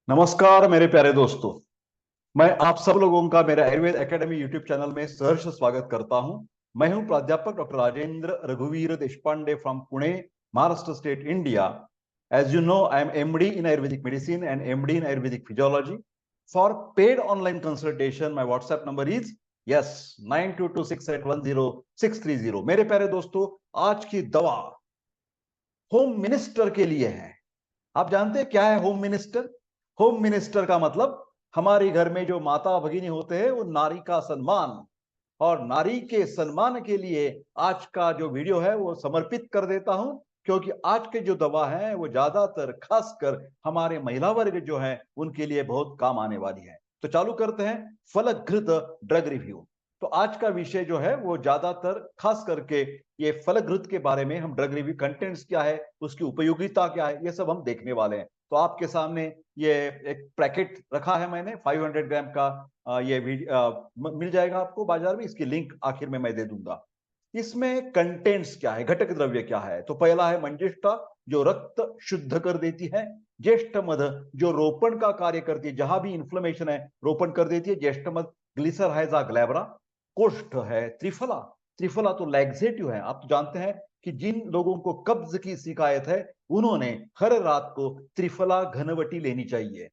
नमस्कार मेरे प्यारे दोस्तों। मैं आप सब लोगों का मेरे आयुर्वेद एकेडमी यूट्यूब चैनल में सहर्ष स्वागत करता हूं। मैं हूं प्राध्यापक डॉक्टर राजेंद्र रघुवीर Deshpande from Pune, Maharashtra state, India. As you know, I am MD in ayurvedic medicine and MD in ayurvedic physiology. For paid online consultation my WhatsApp number is yes 9226810630। मेरे प्यारे दोस्तों, आज की दवा होम मिनिस्टर के लिए है। आप जानते हैं क्या है होम मिनिस्टर? होम मिनिस्टर का मतलब हमारे घर में जो माता भगिनी होते हैं वो नारी का सम्मान, और नारी के सम्मान के लिए आज का जो वीडियो है वो समर्पित कर देता हूं। क्योंकि आज के जो दवा है वो ज्यादातर खासकर हमारे महिला वर्ग जो है उनके लिए बहुत काम आने वाली है। तो चालू करते हैं फलघृत ड्रग रिव्यू। तो आज का विषय जो है वो ज्यादातर खास करके ये फलघृत के बारे में, हम ड्रग रिव्यू कंटेंट्स क्या है, उसकी उपयोगिता क्या है, ये सब हम देखने वाले हैं। तो आपके सामने ये एक पैकेट रखा है मैंने 500 ग्राम का। ये मिल जाएगा आपको बाजार में, इसकी लिंक आखिर में मैं दे दूंगा। इसमें कंटेंट्स क्या है, घटक द्रव्य क्या है? तो पहला है मंजिष्ठा, जो रक्त शुद्ध कर देती है। ज्येष्ठ मध, जो रोपण का कार्य करती है, जहां भी इन्फ्लेमेशन है रोपण कर देती है ज्येष्ठ मध। ग्लिसर हाइजा ग्लैब्रा। कोष्ठ है त्रिफला। त्रिफला तो लैक्सेटिव है। आप तो जानते हैं कि जिन लोगों को कब्ज की शिकायत है उन्होंने हर रात को त्रिफला घनवटी लेनी चाहिए।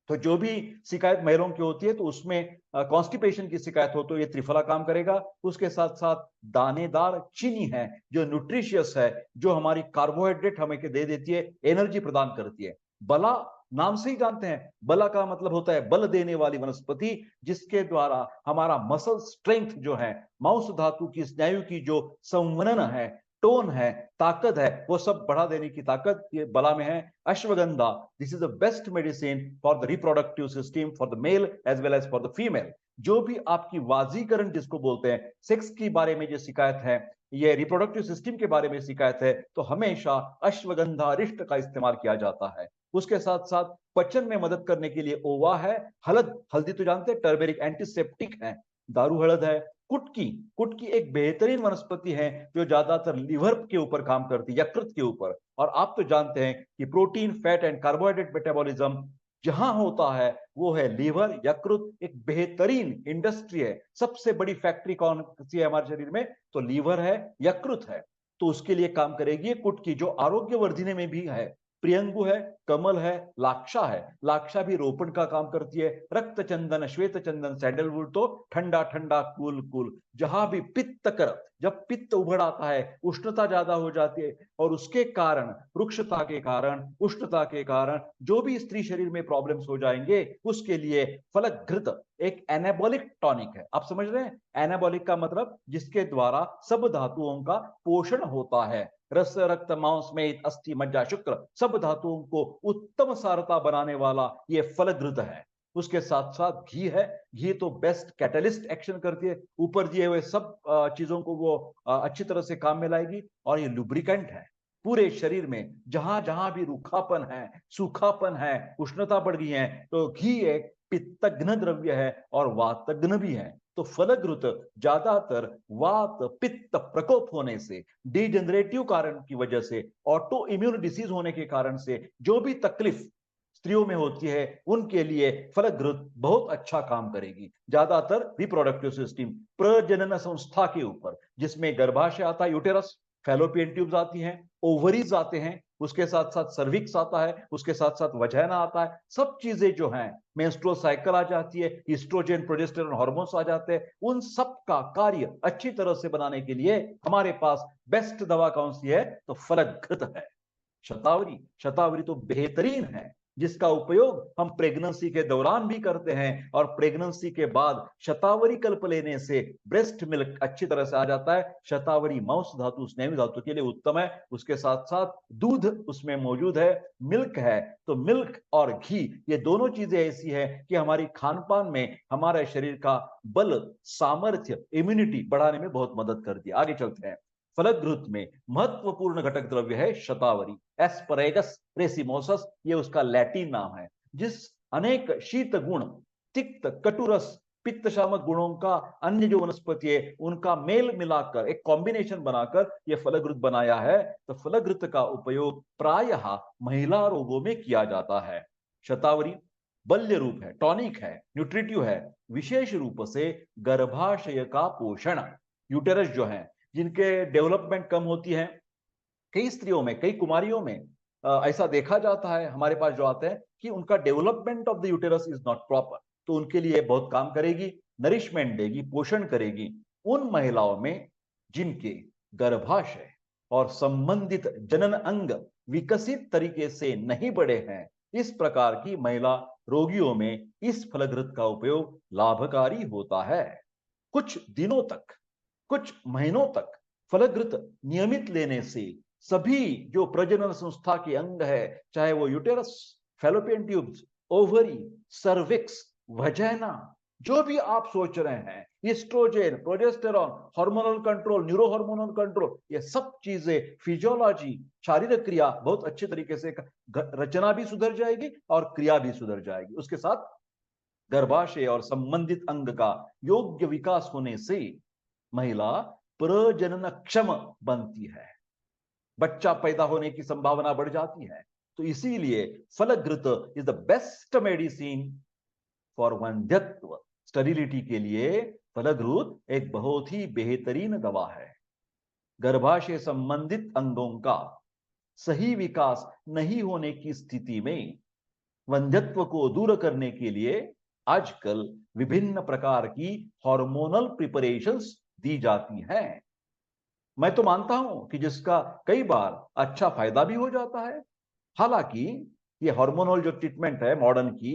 तो जो भी शिकायत महिलाओं की होती है तो उसमें कॉन्स्टिपेशन की शिकायत हो तो ये त्रिफला काम करेगा। उसके साथ साथ दानेदार चीनी है, जो न्यूट्रिशियस है, जो हमारी कार्बोहाइड्रेट हमें के दे देती है, एनर्जी प्रदान करती है। बला, नाम से ही जानते हैं, बला का मतलब होता है बल देने वाली वनस्पति, जिसके द्वारा हमारा मसल स्ट्रेंथ जो है, मांस धातु की स्नायु की जो संवनन है, टोन है, ताकत है, वो सब बढ़ा देने की ताकत ये बला में है। Ashwagandha, this is the best medicine for the reproductive system for the male as well as for the female. जो भी आपकी वाजीकरण जिसको बोलते हैं, सेक्स के बारे में जो शिकायत है, ये रिप्रोडक्टिव सिस्टम के बारे में शिकायत है, तो हमेशा अश्वगंधा रिष्ट का इस्तेमाल किया जाता है। उसके साथ साथ पचन में मदद करने के लिए ओवा है। हल्द, हल्दी तो जानते हैं टर्मेरिक एंटीसेप्टिक है। दारू हळद है। कुटकी, कुटकी एक बेहतरीन वनस्पति है जो ज्यादातर लिवर के ऊपर काम करती है, यकृत के ऊपर। और आप तो जानते हैं कि protein, fat and carbohydrate metabolism जहां होता है वो है लीवर, यकृत। एक बेहतरीन इंडस्ट्री है। सबसे बड़ी फैक्ट्री कौन सी है हमारे शरीर में? तो लीवर है, यकृत है। तो उसके लिए काम करेगी कुटकी, जो आरोग्य वर्धिने में भी है। प्रियंगु है, कमल है, लाक्षा है। लाक्षा भी रोपण का काम करती है। रक्त चंदन, श्वेत चंदन, सैंडलवुड तो ठंडा ठंडा कूल कूल। जहां भी पित्त कर, जब पित्त उभड़ आता है, उष्णता ज्यादा हो जाती है, और उसके कारण, रुक्षता के कारण, उष्णता के कारण जो भी स्त्री शरीर में प्रॉब्लम्स हो जाएंगे, उसके लिए फलघृत एक एनाबॉलिक टॉनिक है। आप समझ रहे हैं? एनाबॉलिक का मतलब जिसके द्वारा सब धातुओं का पोषण होता है। रस, रक्त, मांस, मेद, अस्थि, मज्जा, शुक्र, सब धातुओं को उत्तम सारता बनाने वाला ये फलघृत है। उसके साथ साथ घी है। घी तो बेस्ट कैटलिस्ट एक्शन करती है, ऊपर दिए हुए सब चीजों को वो अच्छी तरह से काम में लाएगी। और ये लुब्रिकेंट है पूरे शरीर में। जहां जहां भी रूखापन है, सूखापन है, उष्णता बढ़ गई है, तो घी एक पित्तघ्न द्रव्य है और वातघ्न भी है। तो फलघृत ज्यादातर वात पित्त प्रकोप होने से, डिजेनरेटिव कारण की वजह से, ऑटो इम्यून डिसीज होने के कारण से जो भी तकलीफ स्त्रियों में होती है, उनके लिए फलघृत बहुत अच्छा काम करेगी। ज्यादातर रिप्रोडक्टिव सिस्टम, प्रजनन संस्था के ऊपर, जिसमें गर्भाशय आता है, यूटेरस, फैलोपियन ट्यूब्स आती हैं, ओवरीज आते हैं, उसके साथ साथ सर्विक्स आता है, उसके साथ साथ वजाइना आता है, सब चीजें जो हैं, मेंस्ट्रुअल साइकिल आ जाती है, ईस्ट्रोजन प्रोजेस्टेरोन हार्मोन्स आ जाते हैं, उन सब का कार्य अच्छी तरह से बनाने के लिए हमारे पास बेस्ट दवा कौन सी है? तो फलघृत है। शतावरी, शतावरी तो बेहतरीन है, जिसका उपयोग हम प्रेगनेंसी के दौरान भी करते हैं, और प्रेगनेंसी के बाद शतावरी कल्प लेने से ब्रेस्ट मिल्क अच्छी तरह से आ जाता है। शतावरी मांस धातु, स्नेही धातु के लिए उत्तम है। उसके साथ साथ दूध उसमें मौजूद है, मिल्क है। तो मिल्क और घी, ये दोनों चीजें ऐसी है कि हमारी खान पान में हमारे शरीर का बल, सामर्थ्य, इम्यूनिटी बढ़ाने में बहुत मदद करती है। आगे चलते हैं। फलद्रुत में महत्वपूर्ण घटक द्रव्य है शतावरी, एस्परेगस रेसिमोसस, ये उसका लैटिन नाम है। जिस अनेक शीत गुण, तिक्त, कटुरस, पित्त शामक गुणों का अन्य जो वनस्पति है उनका मेल मिलाकर एक कॉम्बिनेशन बनाकर यह फलघृत बनाया है। तो फलघृत का उपयोग प्रायः महिला रोगों में किया जाता है। शतावरी बल्य रूप है, टॉनिक है, न्यूट्रिटिव है, विशेष रूप से गर्भाशय का पोषण। यूटेरस जो है, जिनके डेवलपमेंट कम होती है, कई स्त्रियों में, कई कुमारियों में ऐसा देखा जाता है, हमारे पास जो आते हैं कि उनका development of the uterus is not proper, तो उनके लिए बहुत काम करेगी, नरिशमेंट देगी, पोषण करेगी। उन महिलाओं में जिनके गर्भाशय और संबंधित जनन अंग विकसित तरीके से नहीं बढ़े हैं, इस प्रकार की महिला रोगियों में इस फलघृत का उपयोग लाभकारी होता है। कुछ दिनों तक, कुछ महीनों तक फलघृत नियमित लेने से सभी जो प्रजनन संस्था के अंग है, चाहे वो uterus, fallopian tubes, ovary, cervix, vagina, जो भी आप सोच रहे हैं, estrogen, progesterone, hormonal control, neuro hormonal control, ये सब चीजें, फिजियोलॉजी, शारीरिक क्रिया बहुत अच्छे तरीके से, रचना भी सुधर जाएगी और क्रिया भी सुधर जाएगी। उसके साथ गर्भाशय और संबंधित अंग का योग्य विकास होने से महिला प्रजनन क्षम बनती है, बच्चा पैदा होने की संभावना बढ़ जाती है। तो इसीलिए फलघृत is the best medicine for वंध्यत्व। स्टेरिलिटी के लिए फलघृत एक बहुत ही बेहतरीन दवा है। गर्भाशय संबंधित अंगों का सही विकास नहीं होने की स्थिति में वंध्यत्व को दूर करने के लिए आजकल विभिन्न प्रकार की हार्मोनल प्रिपरेशंस दी जाती हैं। मैं तो मानता हूं कि जिसका कई बार अच्छा फायदा भी हो जाता है। हालांकि ये हार्मोनल जो ट्रीटमेंट है मॉडर्न की,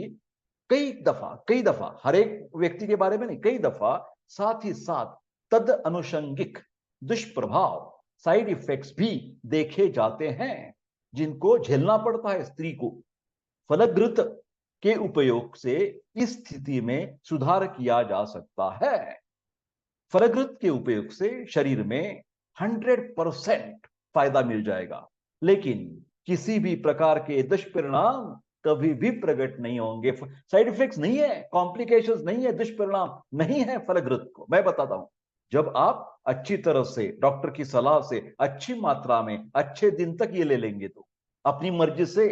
कई दफा हर एक व्यक्ति के बारे में नहीं, कई दफा साथ ही साथ तद अनुषंगिक दुष्प्रभाव, साइड इफेक्ट्स भी देखे जाते हैं, जिनको झेलना पड़ता है स्त्री को। फलघृत के उपयोग से इस स्थिति में सुधार किया जा सकता है। फलघृत के उपयोग से शरीर में 100% फायदा मिल जाएगा, लेकिन किसी भी प्रकार के दुष्परिणाम कभी भी प्रकट नहीं होंगे। साइड इफेक्ट्स नहीं है, कॉम्प्लिकेशंस नहीं है, दुष्परिणाम नहीं है फलघृत को। मैं बताता हूं, जब आप अच्छी तरह से डॉक्टर की सलाह से अच्छी मात्रा में अच्छे दिन तक ये ले लेंगे, तो अपनी मर्जी से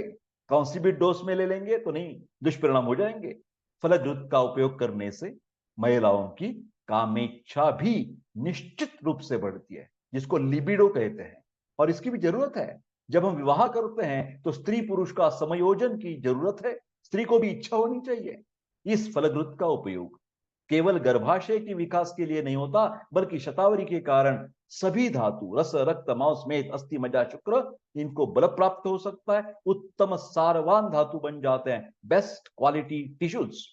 कौन सी भी डोज में ले लेंगे तो नहीं, दुष्परिणाम हो जाएंगे। फलघृत का उपयोग करने से महिलाओं की कामेच्छा भी निश्चित रूप से बढ़ती है, जिसको लिबिडो कहते हैं, और इसकी भी जरूरत है। जब हम विवाह करते हैं तो स्त्री पुरुष का समायोजन की जरूरत है, स्त्री को भी इच्छा होनी चाहिए। इस फलघृत का उपयोग केवल गर्भाशय के विकास के लिए नहीं होता, बल्कि शतावरी के कारण सभी धातु, रस, रक्त, मांस, मेद, अस्थि, मज्जा, शुक्र, इनको बल प्राप्त हो सकता है, उत्तम सारवान धातु बन जाते हैं, बेस्ट क्वालिटी टिश्यूज।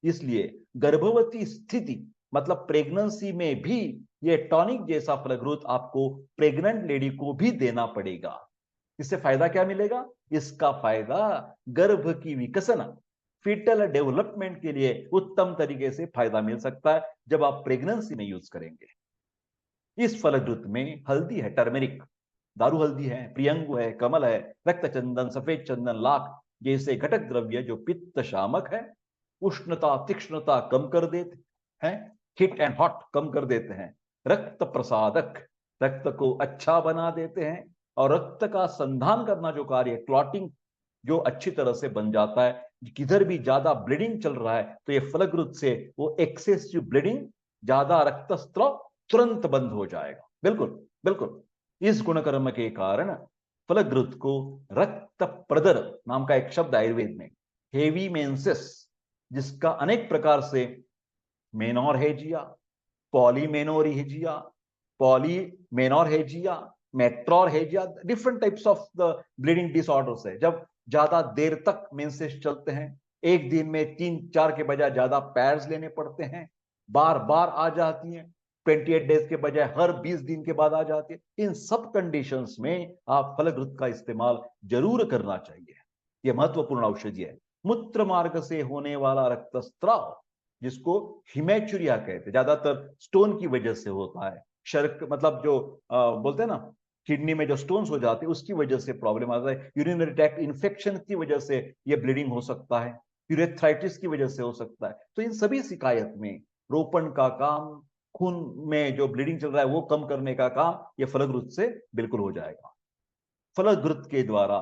इसलिए गर्भवती स्थिति मतलब प्रेगनेंसी में भी ये टॉनिक जैसा फलघृत आपको प्रेग्नेंट लेडी को भी देना पड़ेगा। इससे फायदा क्या मिलेगा? इसका फायदा गर्भ की विकसन, फीटल डेवलपमेंट के लिए उत्तम तरीके से फायदा मिल सकता है जब आप प्रेगनेंसी में यूज करेंगे। इस फलघृत में हल्दी है, टर्मेरिक, दारू हल्दी है, प्रियंगु है, कमल है, रक्त चंदन, सफेद चंदन, लाख जैसे घटक द्रव्य जो पित्त शामक है, उष्णता तीक्ष्णता कम कर देते हैं, हिट एंड हॉट कम कर देते हैं, रक्त प्रसादक, रक्त को अच्छा बना देते हैं, और रक्त का संधान करना जो कार्य, क्लॉटिंग जो अच्छी तरह से बन जाता है। किधर भी ज्यादा ब्लीडिंग चल रहा है तो ये फलघृत से वो एक्सेसिव ब्लीडिंग, ज्यादा रक्तस्राव तुरंत बंद हो जाएगा। बिल्कुल बिल्कुल। इस गुणकर्म के कारण फलघृत को रक्त प्रदर नाम का एक शब्द आयुर्वेद में, हेवी मेंसेस, जिसका अनेक प्रकार से menorrhagia, polymenorrhagia, polymenorrhagia, metrorrhagia, different types of the bleeding disorders है। जब ज्यादा देर तक मेंसेस चलते हैं, एक दिन में 3-4 के बजाय ज्यादा पैड्स लेने पड़ते हैं, बार बार आ जाती हैं, 28 डेज के बजाय हर 20 दिन के बाद आ जाती है, इन सब कंडीशंस में आप फलघृत का इस्तेमाल जरूर करना चाहिए। यह महत्वपूर्ण औषधि है। मूत्र मार्ग से होने वाला रक्तस्राव, जिसको हिमेचुरिया कहते हैं, ज्यादातर स्टोन की वजह से होता है। शर्क मतलब जो बोलते हैं ना, किडनी में जो स्टोन्स हो जाते हैं उसकी वजह से प्रॉब्लम आता है, यूरिनरी ट्रैक्ट इन्फेक्शन की वजह से ये ब्लीडिंग हो सकता है, यूरेथ्राइटिस की वजह से हो सकता है। तो इन सभी शिकायत में रोपण का काम, खून में जो ब्लीडिंग चल रहा है वो कम करने का काम, ये फलघृत से बिल्कुल हो जाएगा। फलघृत के द्वारा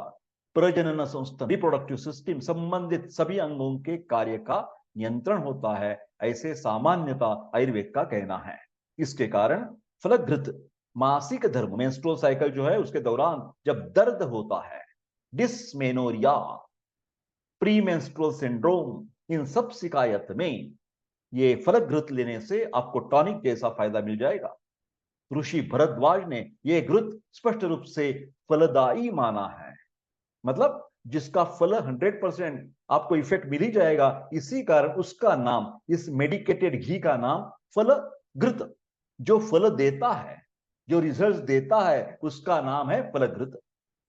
प्रजनन संस्था रिप्रोडक्टिव सिस्टम संबंधित सभी अंगों के कार्य का नियंत्रण होता है, ऐसे सामान्यता आयुर्वेद का कहना है। इसके कारण फलघृत मासिक धर्म मेंस्ट्रुअल साइकिल जो है उसके दौरान जब दर्द होता है, डिस्मेनोरिया, प्रीमेंस्ट्रुअल सिंड्रोम, इन सब शिकायत में ये फलघृत लेने से आपको टॉनिक जैसा फायदा मिल जाएगा। ऋषि भरद्वाज ने यह घृत स्पष्ट रूप से फलदायी माना है, मतलब जिसका फल 100% आपको इफेक्ट मिल ही जाएगा, इसी कारण उसका नाम, इस मेडिकेटेड घी का नाम फलघृत, जो फल देता है, जो रिजल्ट देता है, उसका नाम है फलघृत।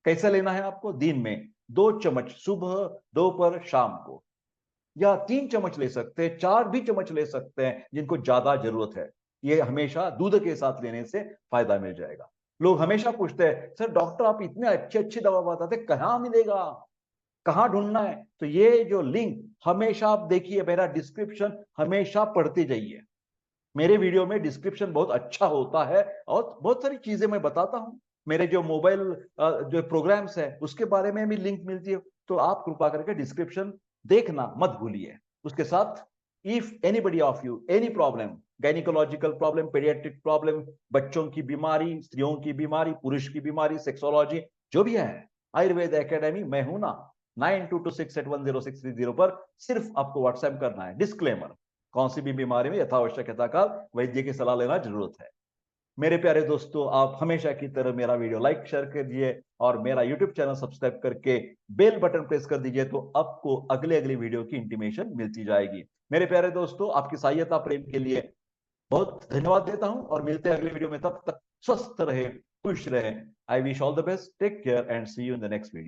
कैसे लेना है आपको? दिन में 2 चम्मच सुबह, दोपहर, शाम को, या 3 चम्मच ले सकते हैं, 4 भी चम्मच ले सकते हैं जिनको ज्यादा जरूरत है। ये हमेशा दूध के साथ लेने से फायदा मिल जाएगा। लोग हमेशा पूछते हैं, सर डॉक्टर आप इतने अच्छी अच्छी दवा बताते, कहां मिलेगा, कहां ढूंढना है? तो ये जो लिंक हमेशा आप देखिए, मेरा डिस्क्रिप्शन हमेशा पढ़ते जाइए। मेरे वीडियो में डिस्क्रिप्शन बहुत अच्छा होता है और बहुत सारी चीजें मैं बताता हूं। मेरे जो मोबाइल जो प्रोग्राम्स है उसके बारे में भी लिंक मिलती है, तो आप कृपा करके डिस्क्रिप्शन देखना मत भूलिए। उसके साथ, if anybody of you any problem, gynaecological problem, paediatric problem, बच्चों की बीमारी, स्त्रियों की बीमारी, पुरुष की बीमारी, सेक्सोलॉजी, जो भी है, आयुर्वेद एकेडमी मैं हूं ना। 9226810630 पर सिर्फ आपको व्हाट्सएप करना है। डिस्क्लेमर, कौन सी भी बीमारी में यथावश्यक यथाकाल वैद्य की सलाह लेना जरूरत है। मेरे प्यारे दोस्तों, आप हमेशा की तरह मेरा वीडियो लाइक शेयर कीजिए और मेरा यूट्यूब चैनल सब्सक्राइब करके बेल बटन प्रेस कर दीजिए, तो आपको अगले अगली वीडियो की इंटीमेशन मिलती जाएगी। मेरे प्यारे दोस्तों, आपकी सहायता प्रेम के लिए बहुत धन्यवाद देता हूं और मिलते हैं अगले वीडियो में। तब तक स्वस्थ रहे, खुश रहे। I wish all the best, take care and see you in the next video.